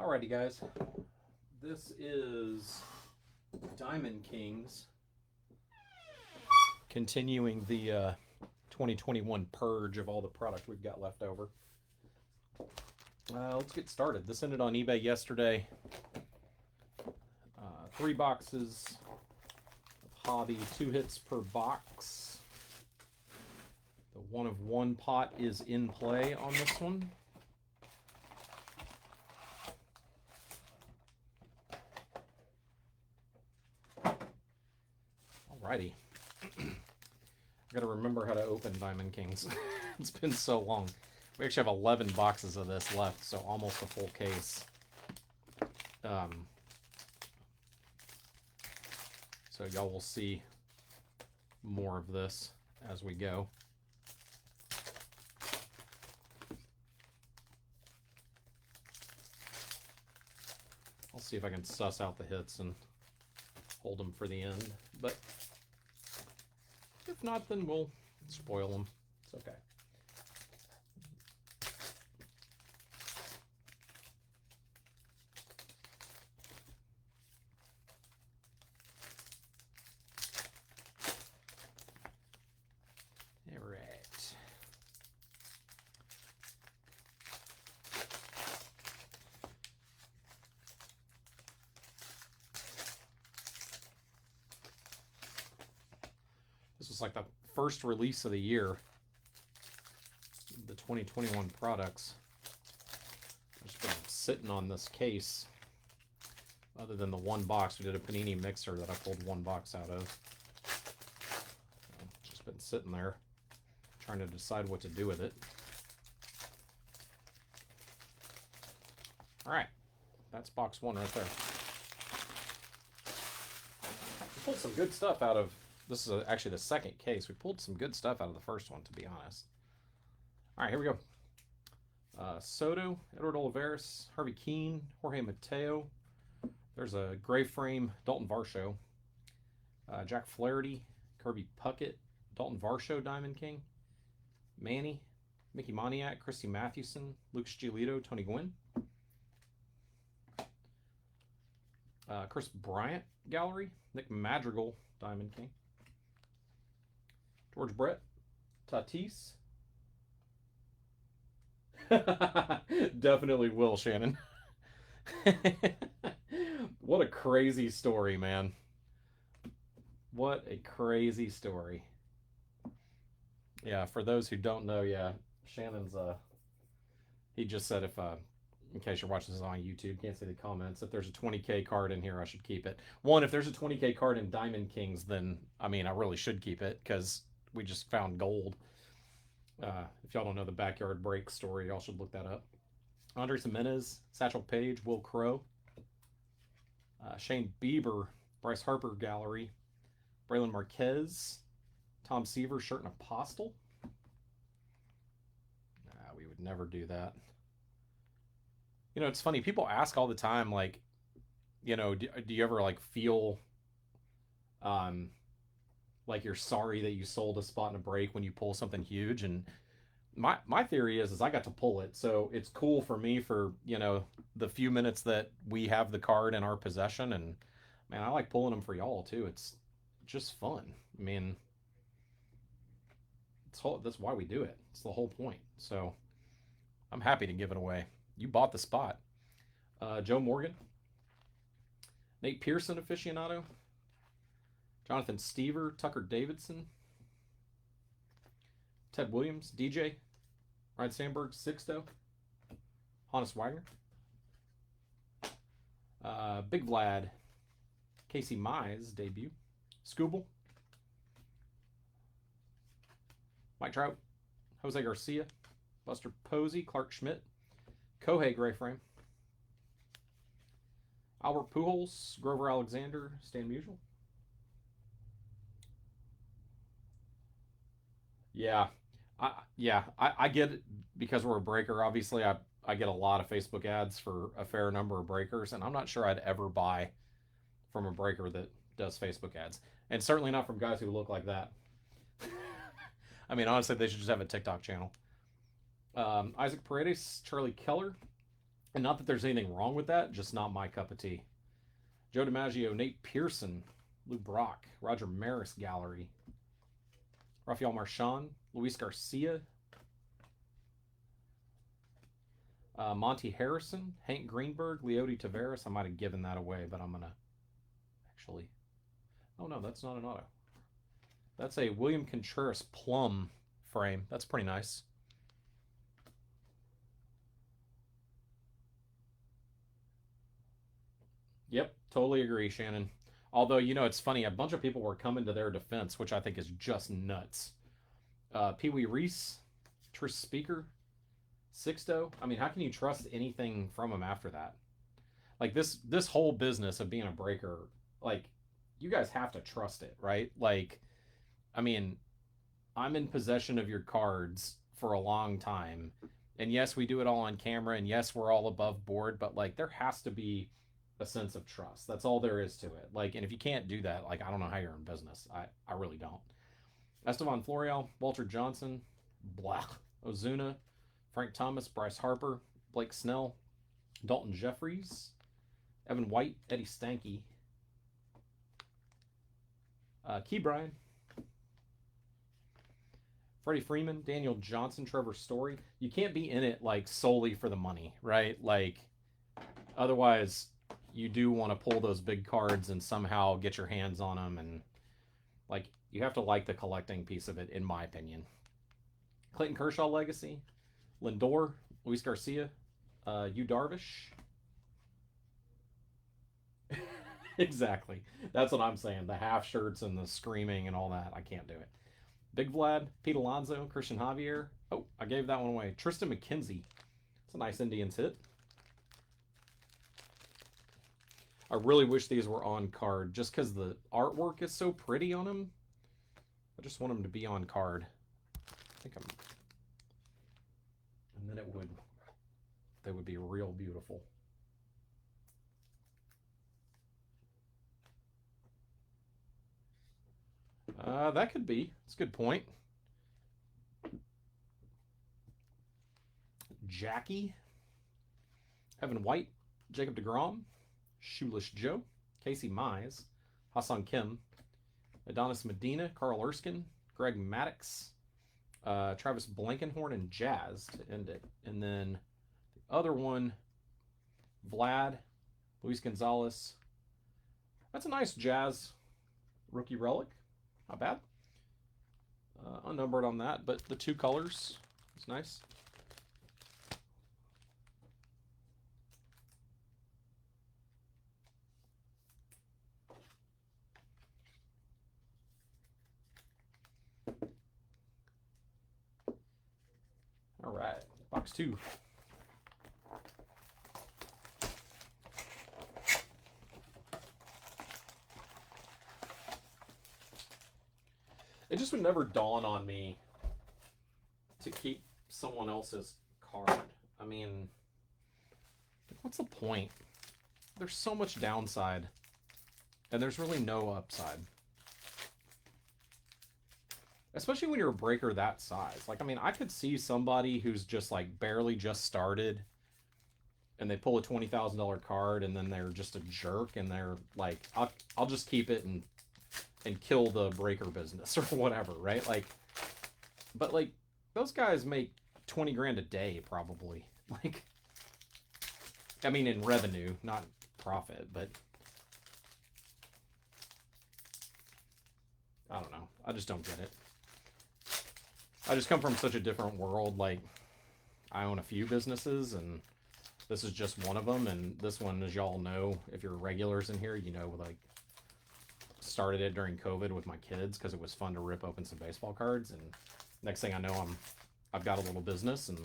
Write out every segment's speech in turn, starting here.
Alrighty, guys. This is Diamond Kings, continuing the 2021 purge of all the product we've got left over. Let's get started. This ended on eBay yesterday. 3 boxes of hobby, 2 hits per box. The 1 of 1 pot is in play on this one. Alrighty. I gotta remember how to open Diamond Kings. It's been so long. We actually have 11 boxes of this left, so almost a full case. So y'all will see more of this as we go. I'll see if I can suss out the hits and hold them for the end, but if not, then we'll spoil them. It's okay. All right. This was like the first release of the year, the 2021 products. I've just been sitting on this case. Other than the 1 box, we did a Panini mixer that I pulled 1 box out of. Just been sitting there, trying to decide what to do with it. All right, that's box 1 right there. We pulled some good stuff out of. This is actually the second case. We pulled some good stuff out of the first one, to be honest. All right, here we go. Soto, Edward Olivares, Harvey Keene, Jorge Mateo. There's a gray frame, Dalton Varsho. Jack Flaherty, Kirby Puckett, Dalton Varsho, Diamond King. Manny, Mickey Moniak, Christy Mathewson, Lucas Giolito, Tony Gwynn. Chris Bryant Gallery, Nick Madrigal, Diamond King. George Brett, Tatis. Definitely will, Shannon. What a crazy story, man. What a crazy story. Yeah, for those who don't know, yeah, Shannon's, he just said if, in case you're watching this on YouTube, can't see the comments, if there's a 20K card in here, I should keep it. One, if there's a 20K card in Diamond Kings, then, I mean, I really should keep it, because we just found gold. If y'all don't know the backyard break story, y'all should look that up. Andres Jimenez, Satchel Paige, Will Crow, Shane Bieber, Bryce Harper Gallery, Braylon Marquez, Tom Seaver, Shirt and Apostle. We would never do that. You know, it's funny. People ask all the time, like, you know, do you ever like feel like you're sorry that you sold a spot in a break when you pull something huge? And my theory is I got to pull it, so it's cool for me for, you know, the few minutes that we have the card in our possession. And man, I like pulling them for y'all too. It's just fun. I mean, that's why we do it. It's the whole point. So I'm happy to give it away. You bought the spot. Joe Morgan, Nate Pearson aficionado, Jonathan Stever, Tucker Davidson, Ted Williams, DJ, Ryan Sandberg, Sixto, Honus Wagner, Big Vlad, Casey Mize debut, Scooble, Mike Trout, Jose Garcia, Buster Posey, Clark Schmidt, Kohei gray frame, Albert Pujols, Grover Alexander, Stan Musial. Yeah, I get it because we're a breaker. Obviously, I get a lot of Facebook ads for a fair number of breakers, and I'm not sure I'd ever buy from a breaker that does Facebook ads, and certainly not from guys who look like that. I mean, honestly, they should just have a TikTok channel. Isaac Paredes, Charlie Keller, And not that there's anything wrong with that, just not my cup of tea. Joe DiMaggio, Nate Pearson, Lou Brock, Roger Maris Gallery, Rafael Marchand, Luis Garcia, Monty Harrison, Hank Greenberg, Leody Taveras. I might have given that away, but I'm going to actually... Oh, no, that's not an auto. That's a William Contreras Plum frame. That's pretty nice. Yep, totally agree, Shannon. Although, you know, it's funny, a bunch of people were coming to their defense, which I think is just nuts. Pee Wee Reese, Tris Speaker, Sixto. I mean, how can you trust anything from him after that? Like this whole business of being a breaker, like you guys have to trust it, right? Like, I mean, I'm in possession of your cards for a long time. And yes, we do it all on camera, and yes, we're all above board, but like there has to be a sense of trust. That's all there is to it. Like, and if you can't do that, like I don't know how you're in business. I really don't. Estevan Florial, Walter Johnson, blah, Ozuna, Frank Thomas, Bryce Harper, Blake Snell, Dalton Jeffries, Evan White, Eddie Stanky, Key Bryan, Freddie Freeman, Daniel Johnson, Trevor Story. You can't be in it like solely for the money, right? Like, otherwise, you do want to pull those big cards and somehow get your hands on them, and like you have to like the collecting piece of it, in my opinion. Clayton Kershaw legacy, Lindor, Luis Garcia, Yu Darvish. Exactly. That's what I'm saying. The half shirts and the screaming and all that. I can't do it. Big Vlad, Pete Alonso, Christian Javier. Oh, I gave that one away. Tristan McKenzie. It's a nice Indians hit. I really wish these were on card just because the artwork is so pretty on them. I just want them to be on card. I think I'm... And then they would be real beautiful. That could be. It's a good point. Jackie, Evan White, Jacob deGrom, Shoeless Joe, Casey Mize, Hassan Kim, Adonis Medina, Carl Erskine, Greg Maddux, Travis Blankenhorn, and Jazz to end it. And then the other one, Vlad, Luis Gonzalez. That's a nice Jazz rookie relic. Not bad. Unnumbered on that, but the two colors is nice. All right, box 2. It just would never dawn on me to keep someone else's card. I mean, what's the point? There's so much downside, and there's really no upside. Especially when you're a breaker that size. Like, I mean, I could see somebody who's just, like, barely just started, and they pull a $20,000 card, and then they're just a jerk, and they're like, I'll just keep it and kill the breaker business or whatever, right? Like, but like those guys make 20 grand a day probably. Like, I mean, in revenue, not profit, but I don't know. I just don't get it. I just come from such a different world. Like, I own a few businesses, and this is just one of them. And this one, as y'all know, if you're regulars in here, you know, like, started it during COVID with my kids because it was fun to rip open some baseball cards, and next thing I know, I've got a little business, and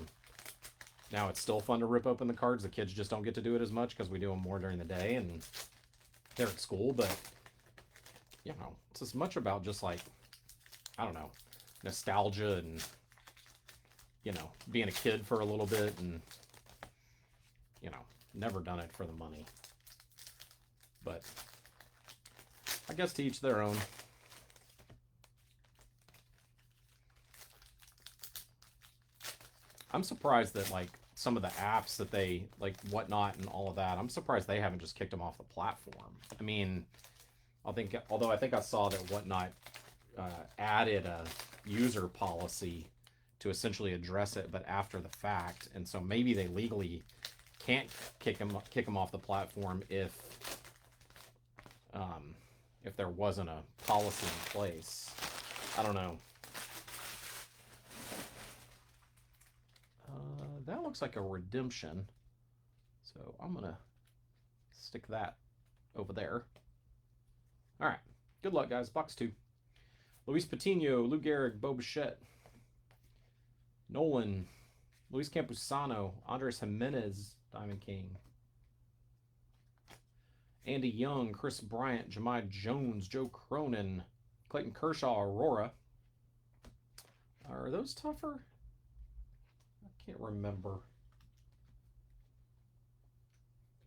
now it's still fun to rip open the cards. The kids just don't get to do it as much because we do them more during the day and they're at school. But you know, it's as much about just like, I don't know, nostalgia and, you know, being a kid for a little bit, and you know, never done it for the money. But I guess to each their own. I'm surprised that, like, some of the apps that they, like Whatnot and all of that, I'm surprised they haven't just kicked them off the platform. I mean, although I think I saw that Whatnot added a user policy to essentially address it, but after the fact, and so maybe they legally can't kick them off the platform if there wasn't a policy in place. I don't know. That looks like a redemption, so I'm gonna stick that over there. All right, good luck, guys. Box 2. Luis Patino, Lou Gehrig, Bo Bichette, Nolan, Luis Campusano, Andres Jimenez, Diamond King, Andy Young, Chris Bryant, Jahmai Jones, Joe Cronin, Clayton Kershaw, Aurora. Are those tougher? I can't remember.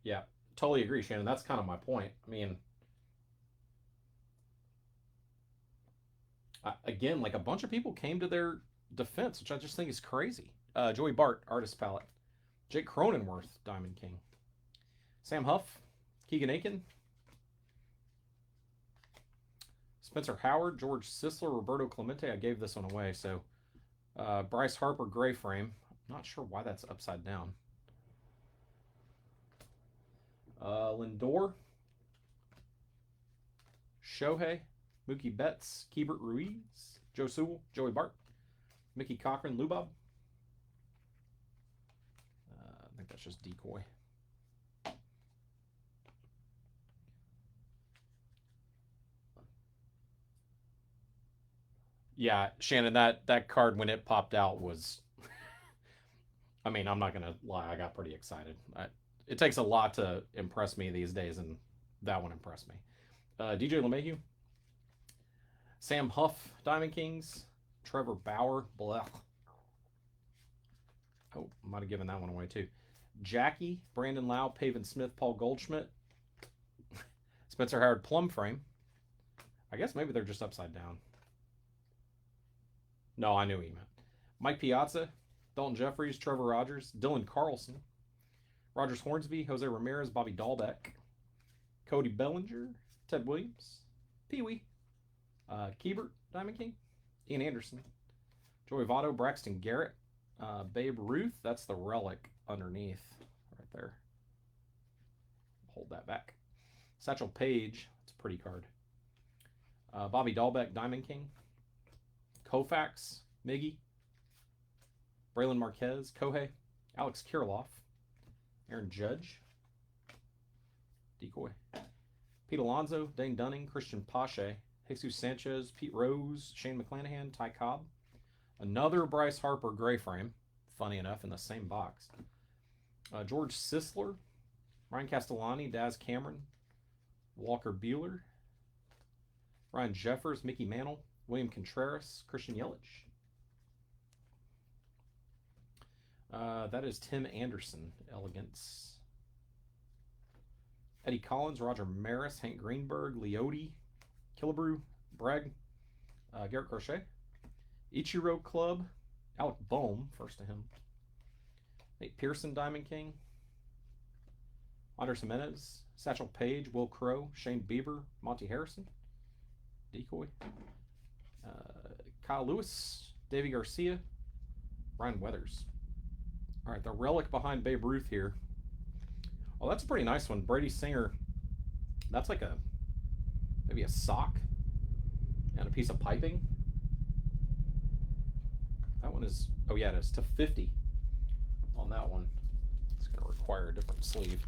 Yeah, totally agree, Shannon. That's kind of my point. I mean, again, like a bunch of people came to their defense, which I just think is crazy. Joey Bart, Artist Palette. Jake Cronenworth, Diamond King. Sam Huff, Keegan Aiken. Spencer Howard, George Sisler, Roberto Clemente. I gave this one away, so Bryce Harper, gray frame. Not sure why that's upside down. Lindor, Shohei, Mookie Betts, Keibert Ruiz, Joe Sewell, Joey Bart, Mickey Cochran, Lubob. I think that's just decoy. Yeah, Shannon, that card when it popped out was, I mean, I'm not gonna lie, I got pretty excited. It takes a lot to impress me these days, and that one impressed me. DJ LeMahieu, Sam Huff, Diamond Kings, Trevor Bauer, blech. Oh, might have given that one away too. Jackie, Brandon Lau, Pavin Smith, Paul Goldschmidt, Spencer Howard, plum frame. I guess maybe they're just upside down. No, I knew he meant. Mike Piazza, Dalton Jeffries, Trevor Rogers, Dylan Carlson, Rogers Hornsby, Jose Ramirez, Bobby Dahlbeck, Cody Bellinger, Ted Williams, Pee Wee, Keibert, Diamond King, Ian Anderson, Joey Votto, Braxton Garrett, Babe Ruth. That's the relic underneath right there. Hold that back. Satchel Paige. It's a pretty card. Bobby Dahlbeck, Diamond King. Koufax, Miggy. Braylon Marquez, Kohei. Alex Kirilloff. Aaron Judge. Decoy. Pete Alonso, Dane Dunning, Christian Pache, Jesus Sanchez, Pete Rose, Shane McClanahan, Ty Cobb. Another Bryce Harper gray frame, funny enough, in the same box. George Sisler, Ryan Castellani, Daz Cameron, Walker Buehler, Ryan Jeffers, Mickey Mantle, William Contreras, Christian Yelich. That is Tim Anderson, Elegance. Eddie Collins, Roger Maris, Hank Greenberg, Leote, Killebrew, Bragg, Garrett Crochet, Ichiro Club, Alec Bohm, first to him, Nate Pearson, Diamond King, Andres Jimenez, Satchel Paige, Will Crow, Shane Bieber, Monty Harrison, Decoy, Kyle Lewis, Davey Garcia, Ryan Weathers. All right, the relic behind Babe Ruth here. Oh, that's a pretty nice one. Brady Singer. That's like maybe a sock and a piece of piping. That one is, oh yeah, it is to 50 on that one. It's going to require a different sleeve.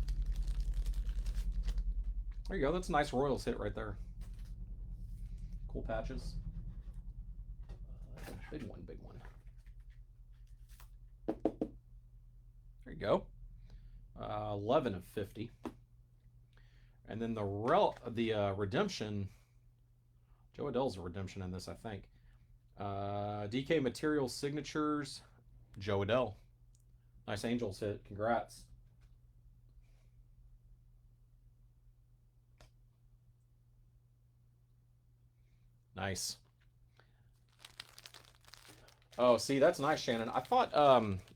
There you go. That's a nice Royals hit right there. Cool patches. Big one, big one. There you go. 11 of 50. And then the redemption, Joe Adell's a redemption in this, I think. DK Materials Signatures, Joe Adell. Nice Angels hit. Congrats. Nice. Oh, see, that's nice, Shannon. I thought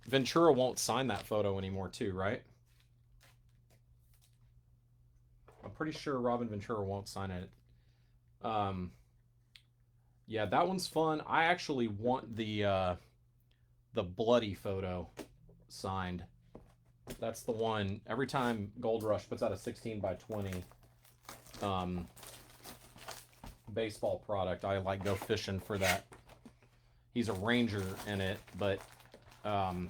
Ventura won't sign that photo anymore, too, right? I'm pretty sure Robin Ventura won't sign it. Um, yeah, that one's fun. I actually want the bloody photo signed. That's the one. Every time Gold Rush puts out a 16 by 20 um, baseball product, I like go fishing for that. He's a Ranger in it, but um,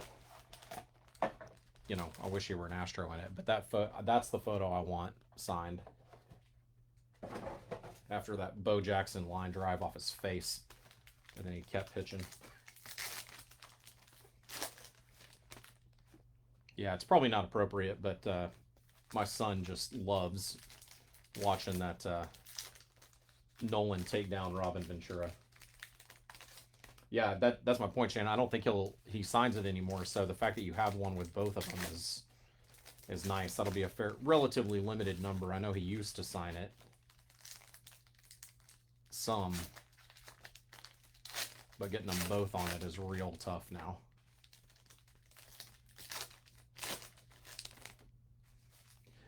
you know, I wish he were an Astro in it. But that's the photo I want signed. After that Bo Jackson line drive off his face, and then he kept pitching. Yeah, it's probably not appropriate, but my son just loves watching that Nolan take down Robin Ventura. Yeah, that's my point, Shannon. I don't think he signs it anymore. So the fact that you have one with both of them is nice. That'll be a relatively limited number. I know he used to sign it some, but getting them both on it is real tough now.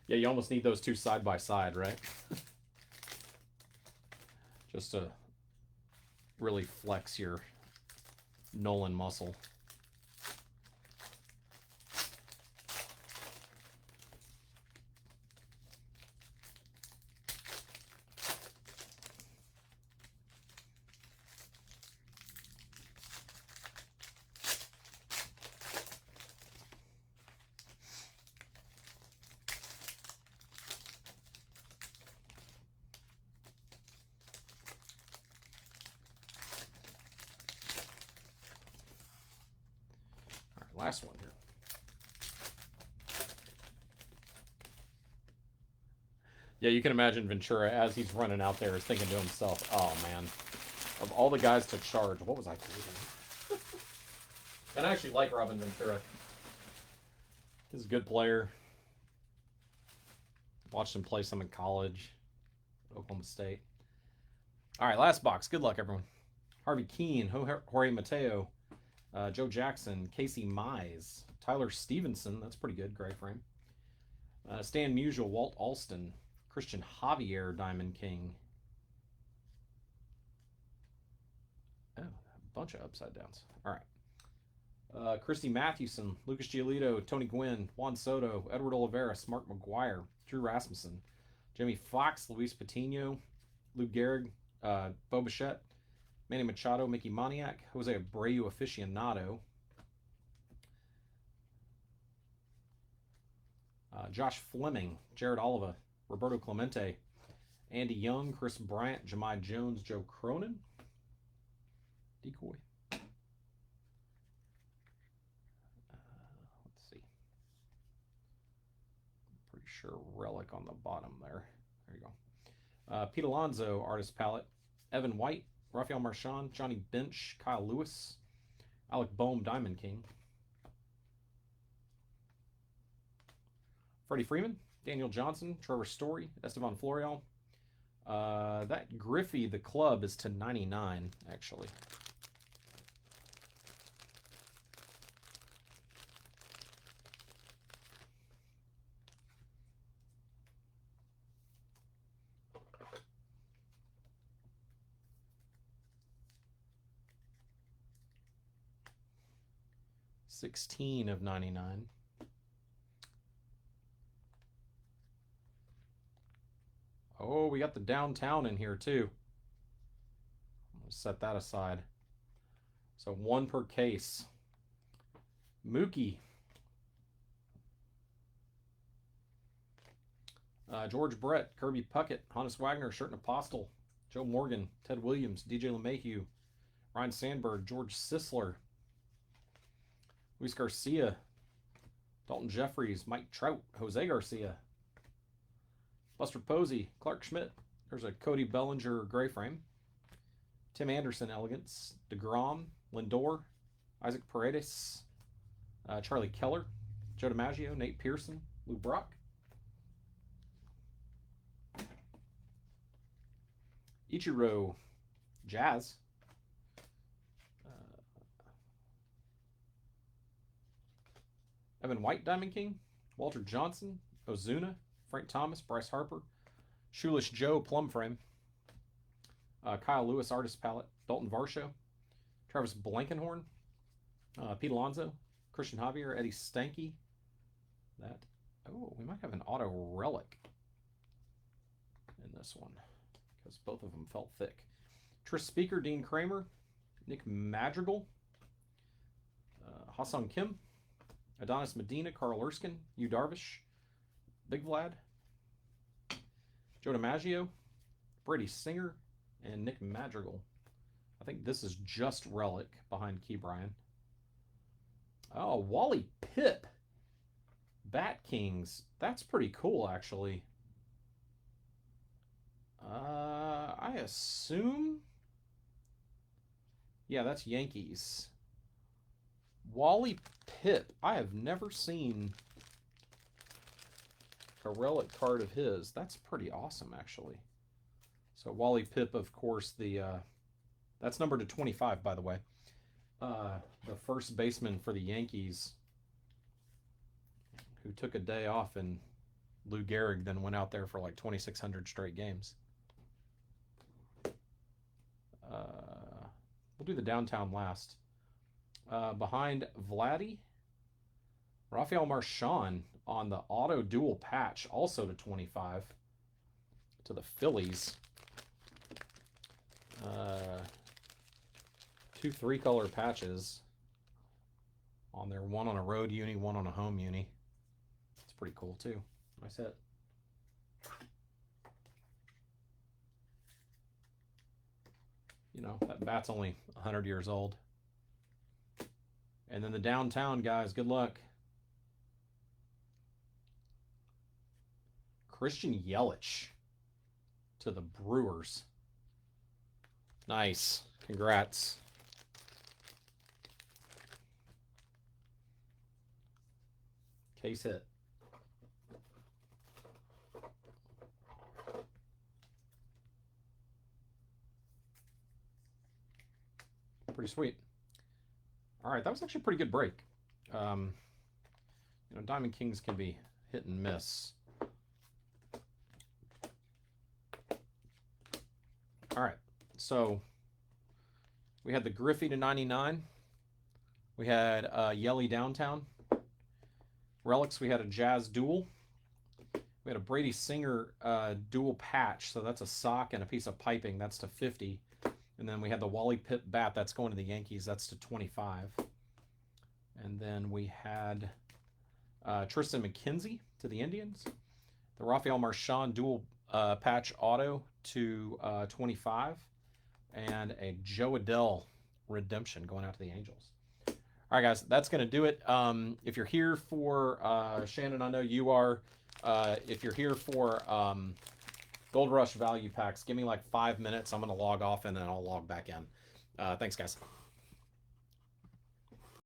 Yeah, you almost need those two side by side, right? Just to really flex your Nolan muscle. Last one here. Yeah, you can imagine Ventura as he's running out there is thinking to himself, "Oh man, of all the guys to charge, what was I doing?" And I actually like Robin Ventura. He's a good player. Watched him play some in college, Oklahoma State. All right, last box. Good luck, everyone. Harvey Keene, Jorge Mateo, Joe Jackson, Casey Mize, Tyler Stevenson. That's pretty good. Gray frame. Stan Musial, Walt Alston, Christian Javier, Diamond King. Oh, a bunch of upside downs. All right. Christy Mathewson, Lucas Giolito, Tony Gwynn, Juan Soto, Edward Olivares, Mark McGuire, Drew Rasmussen, Jimmy Fox, Luis Patino, Lou Gehrig, Bo Bichette, Manny Machado, Mickey Moniak, Jose Abreu aficionado, Josh Fleming, Jared Oliva, Roberto Clemente, Andy Young, Chris Bryant, Jahmai Jones, Joe Cronin. Decoy. Let's see. Pretty sure relic on the bottom there. There you go. Pete Alonso, Artist Palette. Evan White, Rafael Marchand, Johnny Bench, Kyle Lewis, Alec Boehm, Diamond King. Freddie Freeman, Daniel Johnson, Trevor Story, Esteban Florial. That Griffey, the club, is to 99, actually. $16 of 99. Oh, we got the downtown in here too. I'm going to set that aside. So one per case. Mookie. George Brett, Kirby Puckett, Hannes Wagner, Sherton Apostle, Joe Morgan, Ted Williams, DJ LeMahieu, Ryan Sandberg, George Sisler, Luis Garcia, Dalton Jeffries, Mike Trout, Jose Garcia, Buster Posey, Clark Schmidt. There's a Cody Bellinger gray frame. Tim Anderson, Elegance, DeGrom, Lindor, Isaac Paredes, Charlie Keller, Joe DiMaggio, Nate Pearson, Lou Brock. Ichiro, Jazz. Evan White, Diamond King. Walter Johnson, Ozuna, Frank Thomas, Bryce Harper. Shoeless Joe, Plum Frame. Kyle Lewis, Artist Palette. Dalton Varsho. Travis Blankenhorn. Pete Alonso. Christian Javier, Eddie Stanky. That. Oh, we might have an auto relic in this one because both of them felt thick. Tris Speaker, Dean Kramer. Nick Madrigal. Hassan Kim. Adonis Medina, Carl Erskine, Yu Darvish, Big Vlad, Joe DiMaggio, Brady Singer, and Nick Madrigal. I think this is just relic behind Key Brian. Oh, Wally Pipp, Bat Kings. That's pretty cool, actually. I assume. Yeah, that's Yankees. Wally Pipp. I have never seen a relic card of his. That's pretty awesome, actually. So Wally Pipp, of course, that's numbered to 25, by the way. The first baseman for the Yankees, who took a day off, and Lou Gehrig then went out there for like 2,600 straight games. We'll do the downtown last. Behind Vladdy, Rafael Marchand on the auto dual patch, also to 25, to the Phillies. 2 3-color patches on there, one on a road uni, one on a home uni. It's pretty cool too. Nice hit. You know, that bat's only 100 years old. And then the downtown guys, good luck. Christian Yelich to the Brewers. Nice. Congrats. Case hit. Pretty sweet. All right, that was actually a pretty good break. You know, Diamond Kings can be hit and miss. All right, so we had the Griffey to 99. We had Yelly Downtown. Relics, we had a Jazz Duel. We had a Brady Singer dual patch, so that's a sock and a piece of piping. That's to 50. And then we had the Wally Pipp bat. That's going to the Yankees. That's to 25. And then we had Tristan McKenzie to the Indians. The Rafael Marchand dual patch auto to 25. And a Joe Adell redemption going out to the Angels. All right, guys, that's going to do it. If you're here for, Shannon, I know you are. If you're here for Gold Rush value packs, give me like 5 minutes. I'm going to log off and then I'll log back in. Thanks, guys.